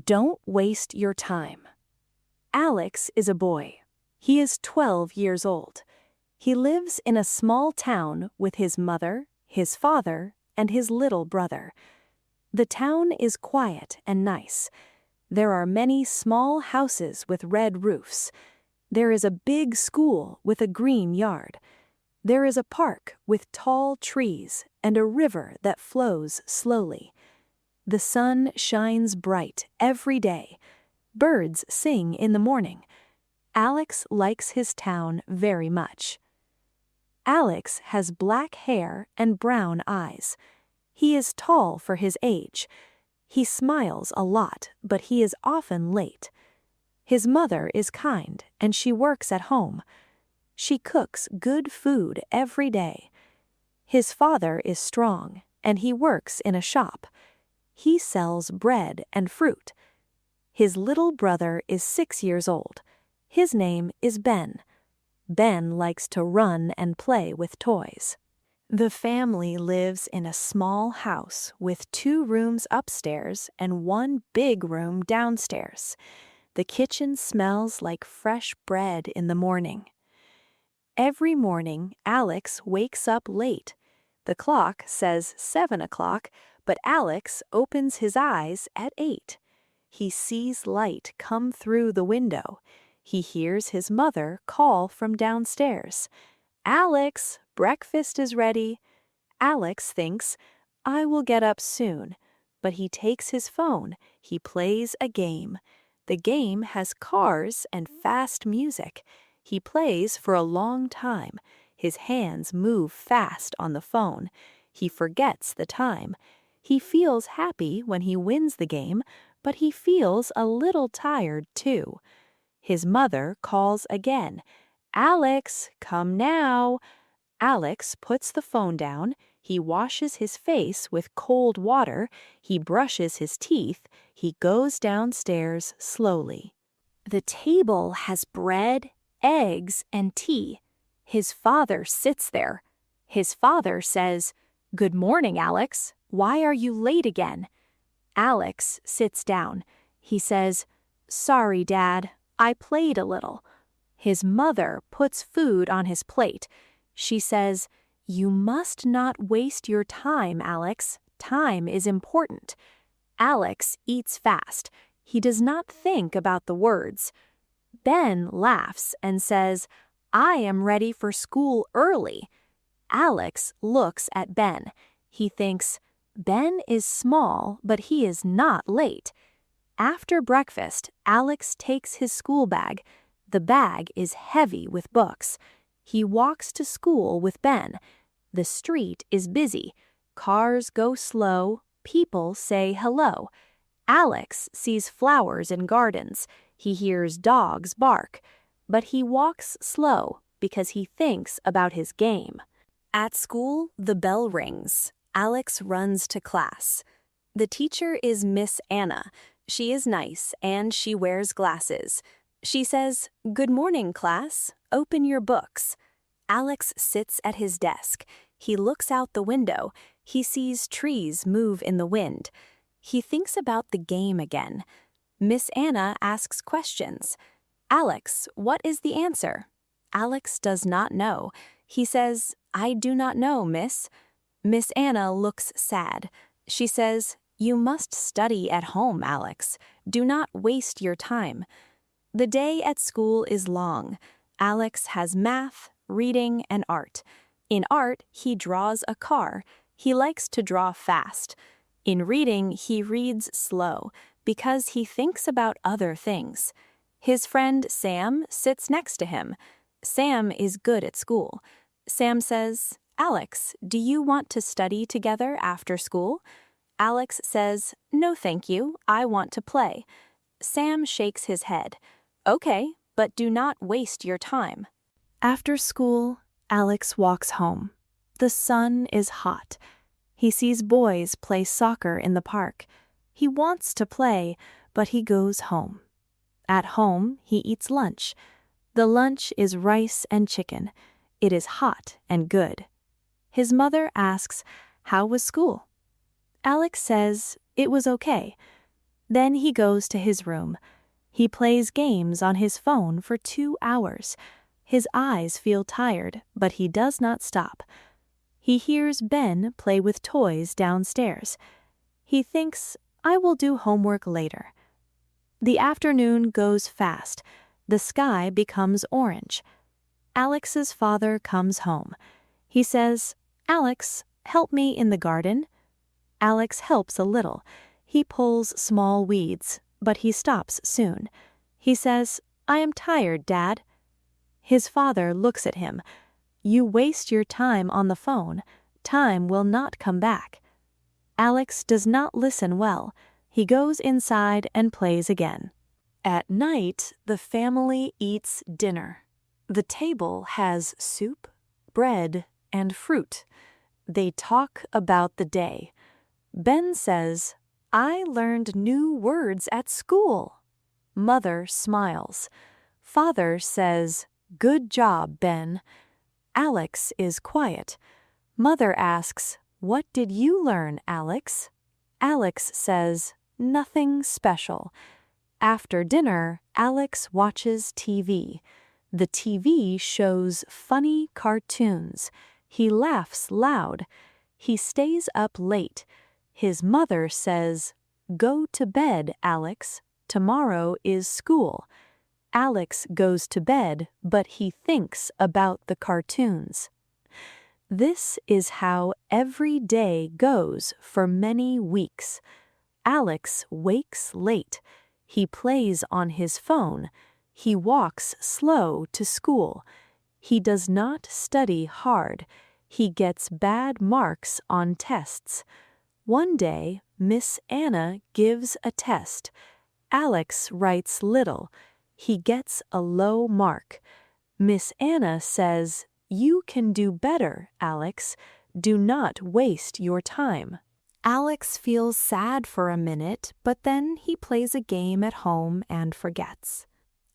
Don't waste your time. Alex is a boy. He is 12 years old. He lives in a small town with his mother, his father, and his little brother. The town is quiet and nice. There are many small houses with red roofs. There is a big school with a green yard. There is a park with tall trees and a river that flows slowly. The sun shines bright every day. Birds sing in the morning. Alex likes his town very much. Alex has black hair and brown eyes. He is tall for his age. He smiles a lot, but he is often late. His mother is kind, and she works at home. She cooks good food every day. His father is strong, and he works in a shop. He sells bread and fruit. His little brother is 6 years old. His name is Ben. Ben likes to run and play with toys. The family lives in a small house with 2 rooms upstairs and 1 big room downstairs. The kitchen smells like fresh bread in the morning. Every morning, Alex wakes up late. The clock says 7 o'clock, but Alex opens his eyes at 8. He sees light come through the window. He hears his mother call from downstairs. "Alex, breakfast is ready." Alex thinks, "I will get up soon." But he takes his phone. He plays a game. The game has cars and fast music. He plays for a long time. His hands move fast on the phone. He forgets the time. He feels happy when he wins the game, but he feels a little tired too. His mother calls again. "Alex, come now." Alex puts the phone down. He washes his face with cold water. He brushes his teeth. He goes downstairs slowly. The table has bread, eggs, and tea. His father sits there. His father says, "Good morning, Alex. Why are you late again?" Alex sits down. He says, "Sorry, Dad. I played a little." His mother puts food on his plate. She says, "You must not waste your time, Alex. Time is important." Alex eats fast. He does not think about the words. Ben laughs and says, "I am ready for school early." Alex looks at Ben. He thinks, Ben is small, but he is not late. After breakfast, Alex takes his school bag. The bag is heavy with books. He walks to school with Ben. The street is busy. Cars go slow. People say hello. Alex sees flowers in gardens. He hears dogs bark. But he walks slow because he thinks about his game. At school, the bell rings. Alex runs to class. The teacher is Miss Anna. She is nice and she wears glasses. She says, "Good morning, class. Open your books." Alex sits at his desk. He looks out the window. He sees trees move in the wind. He thinks about the game again. Miss Anna asks questions. "Alex, what is the answer?" Alex does not know. He says, "I do not know, miss." Miss Anna looks sad. She says, "You must study at home, Alex. Do not waste your time." The day at school is long. Alex has math, reading, and art. In art, he draws a car. He likes to draw fast. In reading, he reads slow because he thinks about other things. His friend Sam sits next to him. Sam is good at school. Sam says, "Alex, do you want to study together after school?" Alex says, "No, thank you. I want to play." Sam shakes his head. "Okay, but do not waste your time." After school, Alex walks home. The sun is hot. He sees boys play soccer in the park. He wants to play, but he goes home. At home, he eats lunch. The lunch is rice and chicken. It is hot and good. His mother asks, "How was school?" Alex says, "It was okay." Then he goes to his room. He plays games on his phone for 2 hours. His eyes feel tired, but he does not stop. He hears Ben play with toys downstairs. He thinks, I will do homework later. The afternoon goes fast. The sky becomes orange. Alex's father comes home. He says, Alex, help me in the garden. Alex helps a little. He pulls small weeds, but he stops soon. He says, I am tired, Dad. His father looks at him. You waste your time on the phone. Time will not come back. Alex does not listen well. He goes inside and plays again. At night, the family eats dinner. The table has soup, bread, and fruit. They talk about the day. Ben says, I learned new words at school. Mother smiles. Father says, Good job, Ben. Alex is quiet. Mother asks, What did you learn, Alex? Alex says, Nothing special. After dinner, Alex watches TV. The TV shows funny cartoons. He laughs loud. He stays up late. His mother says, Go to bed, Alex. Tomorrow is school. Alex goes to bed, but he thinks about the cartoons. This is how every day goes for many weeks. Alex wakes late. He plays on his phone. He walks slow to school. He does not study hard. He gets bad marks on tests. One day, Miss Anna gives a test. Alex writes little. He gets a low mark. Miss Anna says, You can do better, Alex. Do not waste your time. Alex feels sad for a minute, but then he plays a game at home and forgets.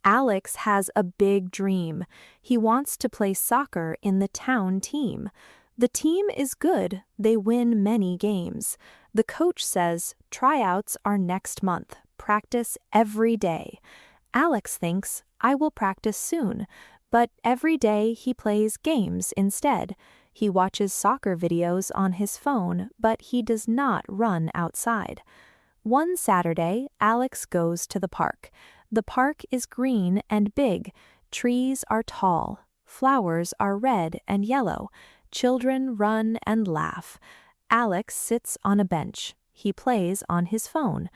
Alex has a big dream. He wants to play soccer in the town team. The team is good. They win many games. The coach says, Tryouts are next month. Practice every day. Alex thinks, I will practice soon. But every day he plays games instead. He watches soccer videos on his phone, but he does not run outside. One Saturday, Alex goes to the park. The park is green and big. Trees are tall. Flowers are red and yellow. Children run and laugh. Alex sits on a bench. He plays on his phone.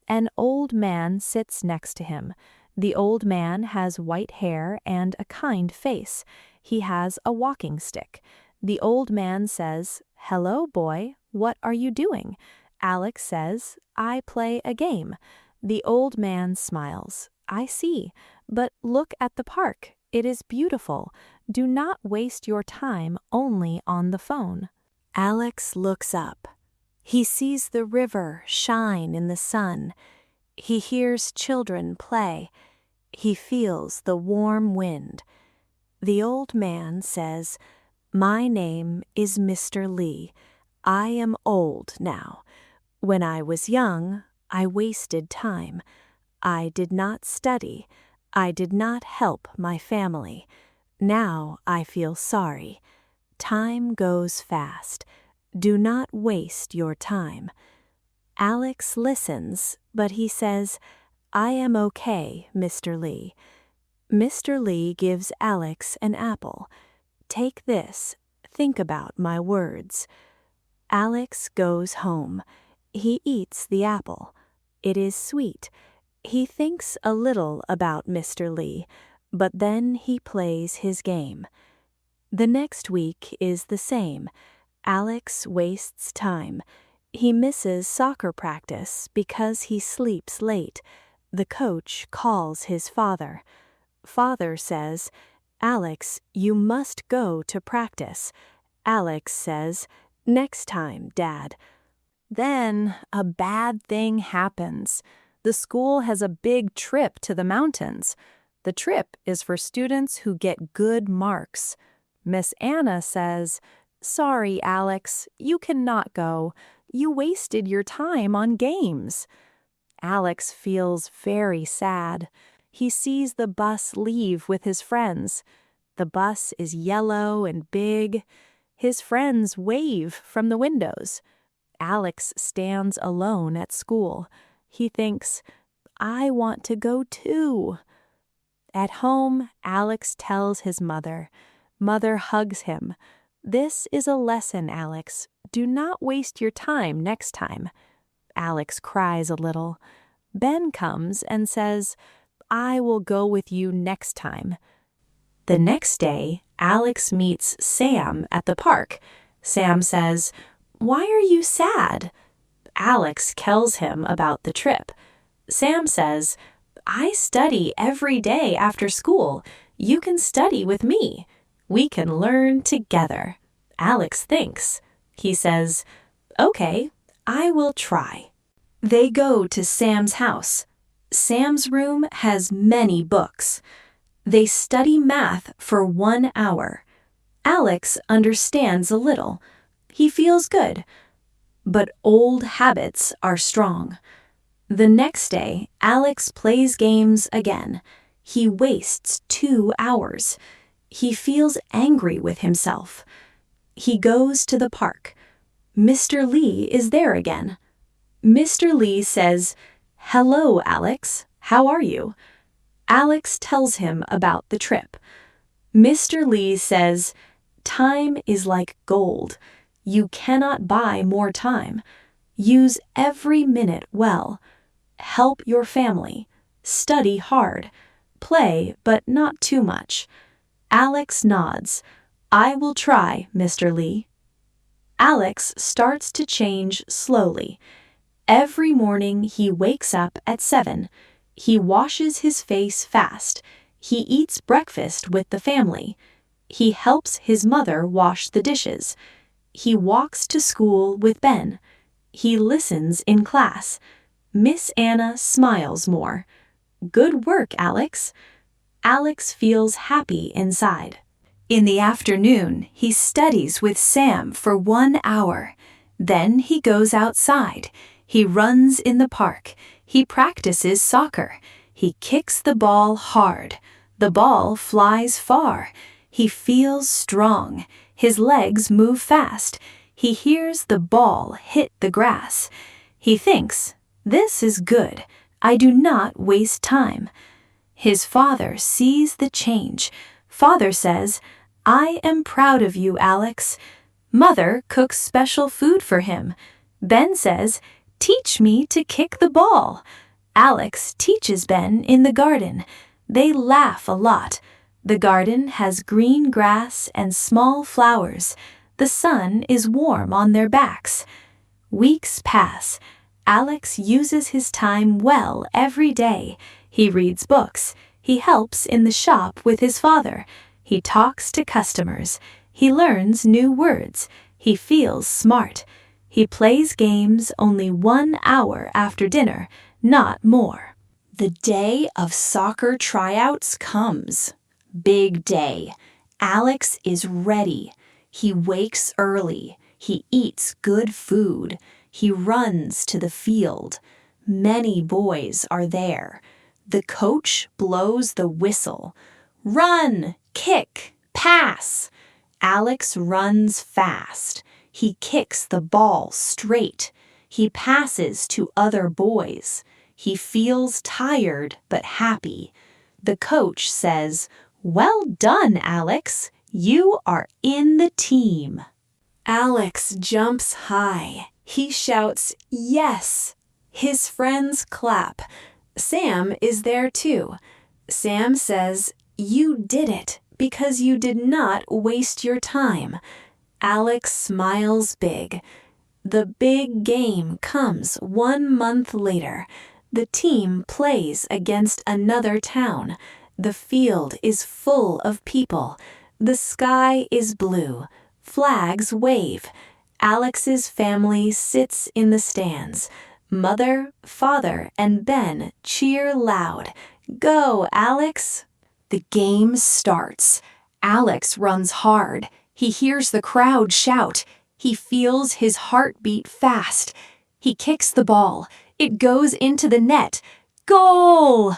An old man sits next to him. The old man has white hair and a kind face. He has a walking stick. The old man says, Hello, boy. What are you doing? Alex says, I play a game. The old man smiles. I see. But look at the park. It is beautiful. Do not waste your time only on the phone. Alex looks up. He sees the river shine in the sun. He hears children play. He feels the warm wind. The old man says, My name is Mr. Lee. I am old now. When I was young, I wasted time. I did not study. I did not help my family. Now I feel sorry. Time goes fast. Do not waste your time. Alex listens, but he says, I am okay, Mr. Lee. Mr. Lee gives Alex an apple. Take this. Think about my words. Alex goes home. He eats the apple. It is sweet. He thinks a little about Mr. Lee, but then he plays his game. The next week is the same. Alex wastes time. He misses soccer practice because he sleeps late. The coach calls his father. Father says, Alex, you must go to practice. Alex says, Next time, Dad. Then a bad thing happens. The school has a big trip to the mountains. The trip is for students who get good marks. Miss Anna says, Sorry, Alex, you cannot go. You wasted your time on games. Alex feels very sad. He sees the bus leave with his friends. The bus is yellow and big. His friends wave from the windows. Alex stands alone at school. He thinks, I want to go too. At home, Alex tells his mother. Mother hugs him. This is a lesson, Alex. Do not waste your time next time. Alex cries a little. Ben comes and says, I will go with you next time. The next day, Alex meets Sam at the park. Sam says, Why are you sad? Alex tells him about the trip. Sam says, I study every day after school. You can study with me. We can learn together. Alex thinks. He says, Okay, I will try. They go to Sam's house. Sam's room has many books. They study math for 1 hour. Alex understands a little. He feels good. But old habits are strong. The next day, Alex plays games again. He wastes 2 hours. He feels angry with himself. He goes to the park. Mr. Lee is there again. Mr. Lee says, Hello, Alex. How are you? Alex tells him about the trip. Mr. Lee says, Time is like gold. You cannot buy more time. Use every minute well. Help your family. Study hard. Play, but not too much. Alex nods. I will try, Mr. Lee. Alex starts to change slowly. Every morning he wakes up at 7. He washes his face fast. He eats breakfast with the family. He helps his mother wash the dishes. He walks to school with Ben. He listens in class. Miss Anna smiles more. Good work, Alex. Alex feels happy inside. In the afternoon, he studies with Sam for 1 hour. Then he goes outside. He runs in the park. He practices soccer. He kicks the ball hard. The ball flies far. He feels strong. His legs move fast. He hears the ball hit the grass. He thinks, This is good. I do not waste time. His father sees the change. Father says, I am proud of you, Alex. Mother cooks special food for him. Ben says, Teach me to kick the ball. Alex teaches Ben in the garden. They laugh a lot. The garden has green grass and small flowers. The sun is warm on their backs. Weeks pass. Alex uses his time well every day. He reads books. He helps in the shop with his father. He talks to customers. He learns new words. He feels smart. He plays games only 1 hour after dinner, not more. The day of soccer tryouts comes. Big day. Alex is ready. He wakes early. He eats good food. He runs to the field. Many boys are there. The coach blows the whistle. Run, kick, pass. Alex runs fast. He kicks the ball straight. He passes to other boys. He feels tired but happy. The coach says, Well done, Alex. You are in the team. Alex jumps high. He shouts, Yes! His friends clap. Sam is there too. Sam says, You did it because you did not waste your time. Alex smiles big. The big game comes 1 month later. The team plays against another town. The field is full of people. The sky is blue. Flags wave. Alex's family sits in the stands. Mother, father, and Ben cheer loud. Go, Alex! The game starts. Alex runs hard. He hears the crowd shout. He feels his heart beat fast. He kicks the ball. It goes into the net. Goal!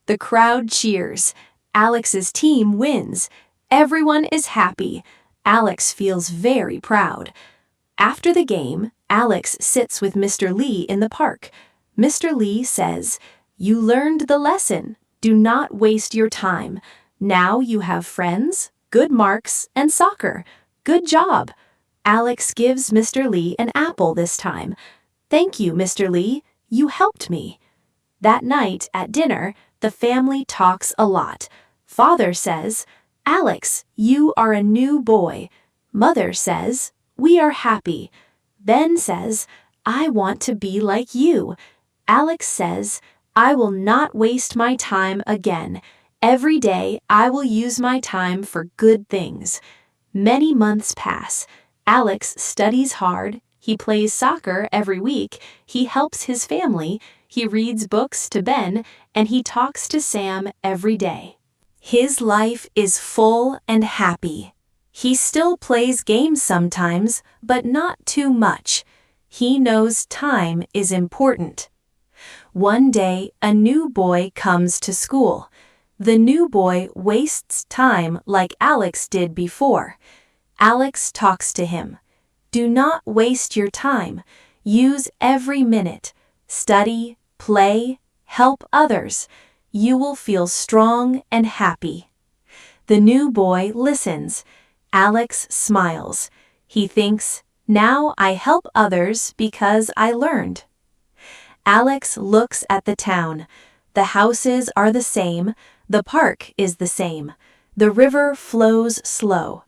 The crowd cheers. Alex's team wins. Everyone is happy. Alex feels very proud. After the game, Alex sits with Mr. Lee in the park. Mr. Lee says, "You learned the lesson. Do not waste your time. Now you have friends, good marks, and soccer. Good job." Alex gives Mr. Lee an apple this time. "Thank you, Mr. Lee. You helped me." That night at dinner, the family talks a lot. Father says, "Alex, you are a new boy." Mother says, "We are happy." Ben says, "I want to be like you." Alex says, "I will not waste my time again. Every day I will use my time for good things." Many months pass. Alex studies hard. He plays soccer every week. He helps his family. He reads books to Ben, and he talks to Sam every day. His life is full and happy. He still plays games sometimes, but not too much. He knows time is important. One day, a new boy comes to school. The new boy wastes time like Alex did before. Alex talks to him. "Do not waste your time. Use every minute. Study, play, help others. You will feel strong and happy." The new boy listens. Alex smiles. He thinks, "Now I help others because I learned." Alex looks at the town. The houses are the same. The park is the same. The river flows slow.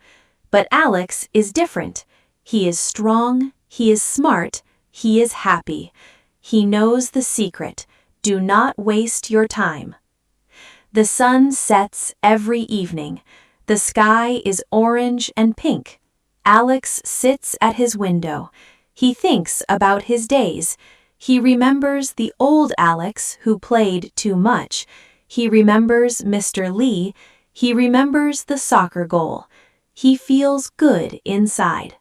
But Alex is different. He is strong. He is smart. He is happy. He knows the secret. Do not waste your time. The sun sets every evening. The sky is orange and pink. Alex sits at his window. He thinks about his days. He remembers the old Alex who played too much. He remembers Mr. Lee. He remembers the soccer goal. He feels good inside.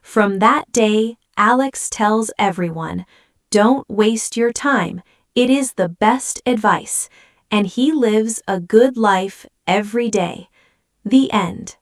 From that day, Alex tells everyone, "Don't waste your time. It is the best advice." And he lives a good life every day. The end.